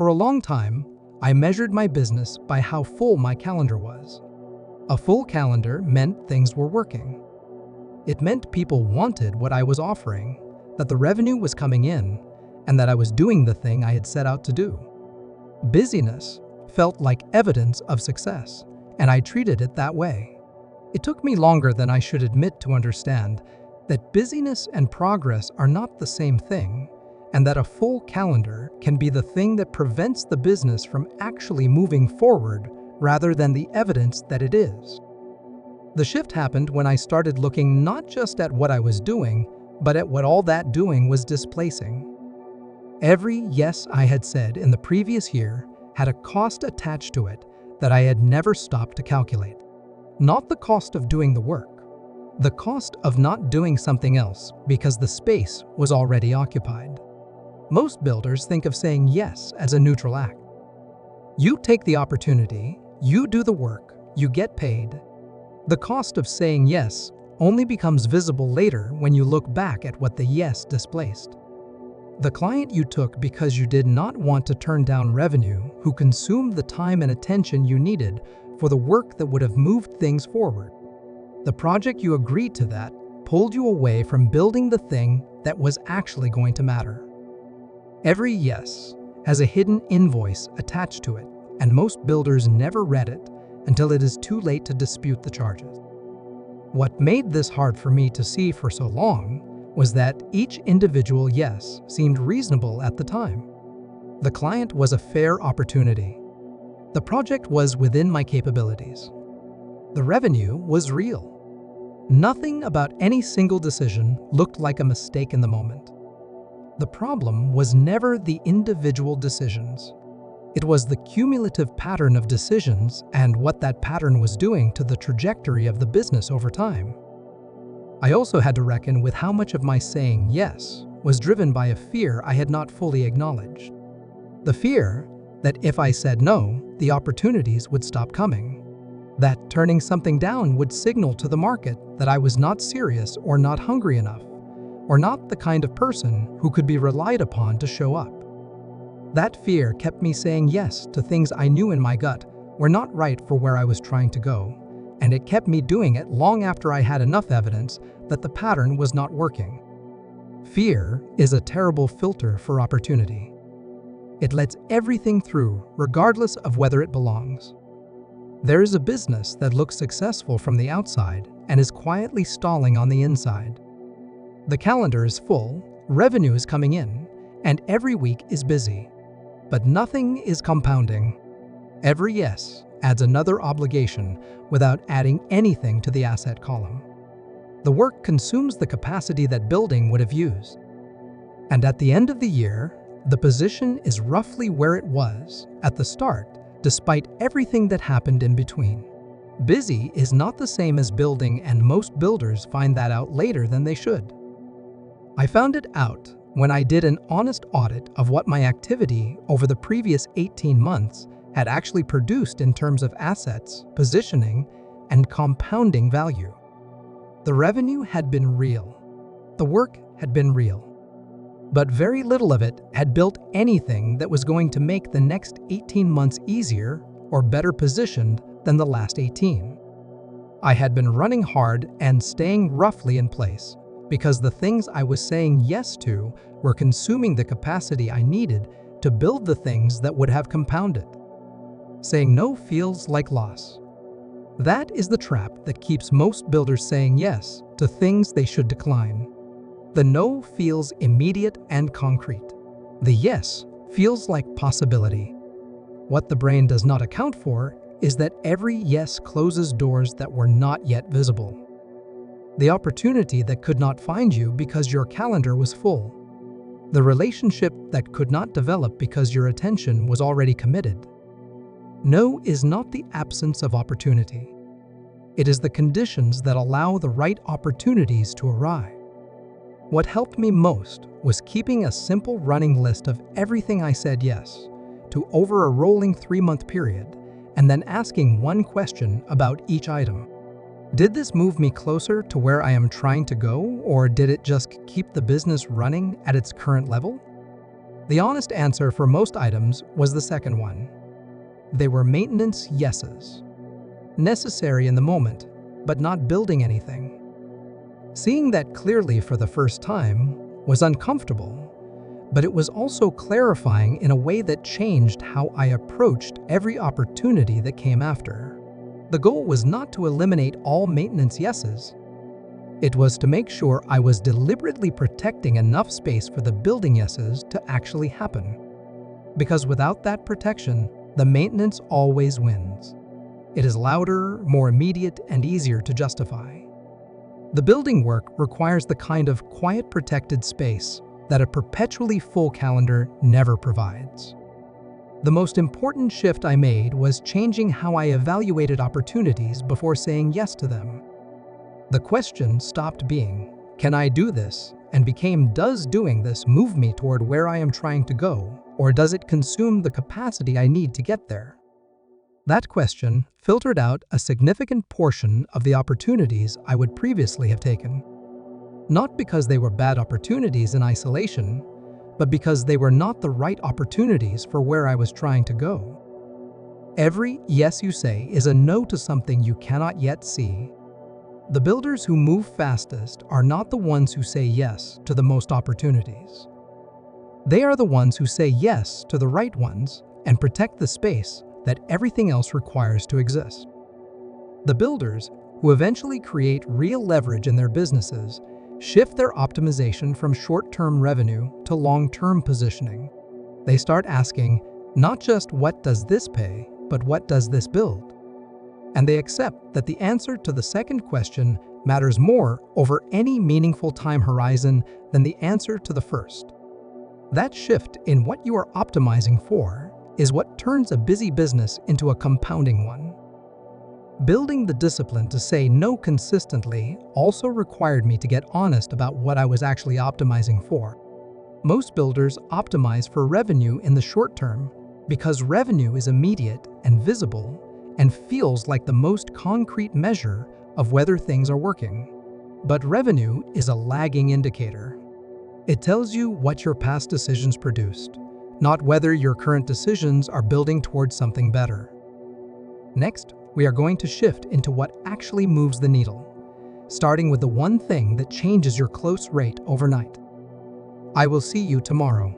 For a long time, I measured my business by how full my calendar was. A full calendar meant things were working. It meant people wanted what I was offering, that the revenue was coming in, and that I was doing the thing I had set out to do. Busyness felt like evidence of success, and I treated it that way. It took me longer than I should admit to understand that busyness and progress are not the same thing, and that a full calendar can be the thing that prevents the business from actually moving forward rather than the evidence that it is. The shift happened when I started looking not just at what I was doing, but at what all that doing was displacing. Every yes I had said in the previous year had a cost attached to it that I had never stopped to calculate. Not the cost of doing the work, the cost of not doing something else because the space was already occupied. Most builders think of saying yes as a neutral act. You take the opportunity, you do the work, you get paid. The cost of saying yes only becomes visible later when you look back at what the yes displaced. The client you took because you did not want to turn down revenue who consumed the time and attention you needed for the work that would have moved things forward. The project you agreed to that pulled you away from building the thing that was actually going to matter. Every yes has a hidden invoice attached to it, and most builders never read it until it is too late to dispute the charges. What made this hard for me to see for so long was that each individual yes seemed reasonable at the time. The client was a fair opportunity. The project was within my capabilities. The revenue was real. Nothing about any single decision looked like a mistake in the moment. The problem was never the individual decisions. It was the cumulative pattern of decisions and what that pattern was doing to the trajectory of the business over time. I also had to reckon with how much of my saying yes was driven by a fear I had not fully acknowledged. The fear that if I said no, the opportunities would stop coming. That turning something down would signal to the market that I was not serious or not hungry enough, or not the kind of person who could be relied upon to show up. That fear kept me saying yes to things I knew in my gut were not right for where I was trying to go, and it kept me doing it long after I had enough evidence that the pattern was not working. Fear is a terrible filter for opportunity. It lets everything through, regardless of whether it belongs. There is a business that looks successful from the outside and is quietly stalling on the inside. The calendar is full, revenue is coming in, and every week is busy. But nothing is compounding. Every yes adds another obligation without adding anything to the asset column. The work consumes the capacity that building would have used. And at the end of the year, the position is roughly where it was at the start, despite everything that happened in between. Busy is not the same as building, and most builders find that out later than they should. I found it out when I did an honest audit of what my activity over the previous 18 months had actually produced in terms of assets, positioning, and compounding value. The revenue had been real. The work had been real. But very little of it had built anything that was going to make the next 18 months easier or better positioned than the last 18. I had been running hard and staying roughly in place because the things I was saying yes to were consuming the capacity I needed to build the things that would have compounded. Saying no feels like loss. That is the trap that keeps most builders saying yes to things they should decline. The no feels immediate and concrete. The yes feels like possibility. What the brain does not account for is that every yes closes doors that were not yet visible. The opportunity that could not find you because your calendar was full. The relationship that could not develop because your attention was already committed. No is not the absence of opportunity. It is the conditions that allow the right opportunities to arrive. What helped me most was keeping a simple running list of everything I said yes to over a rolling 3-month period, and then asking one question about each item. Did this move me closer to where I am trying to go, or did it just keep the business running at its current level? The honest answer for most items was the second one. They were maintenance yeses. Necessary in the moment, but not building anything. Seeing that clearly for the first time was uncomfortable, but it was also clarifying in a way that changed how I approached every opportunity that came after. The goal was not to eliminate all maintenance yeses. It was to make sure I was deliberately protecting enough space for the building yeses to actually happen. Because without that protection, the maintenance always wins. It is louder, more immediate, and easier to justify. The building work requires the kind of quiet, protected space that a perpetually full calendar never provides. The most important shift I made was changing how I evaluated opportunities before saying yes to them. The question stopped being, "Can I do this?" and became, "Does doing this move me toward where I am trying to go, or does it consume the capacity I need to get there?" That question filtered out a significant portion of the opportunities I would previously have taken. Not because they were bad opportunities in isolation, but because they were not the right opportunities for where I was trying to go. Every yes you say is a no to something you cannot yet see. The builders who move fastest are not the ones who say yes to the most opportunities. They are the ones who say yes to the right ones and protect the space that everything else requires to exist. The builders who eventually create real leverage in their businesses shift their optimization from short-term revenue to long-term positioning. They start asking, not just what does this pay, but what does this build? And they accept that the answer to the second question matters more over any meaningful time horizon than the answer to the first. That shift in what you are optimizing for is what turns a busy business into a compounding one. Building the discipline to say no consistently also required me to get honest about what I was actually optimizing for. Most builders optimize for revenue in the short term because revenue is immediate and visible and feels like the most concrete measure of whether things are working. But revenue is a lagging indicator. It tells you what your past decisions produced, not whether your current decisions are building towards something better. Next, we are going to shift into what actually moves the needle, starting with the one thing that changes your close rate overnight. I will see you tomorrow.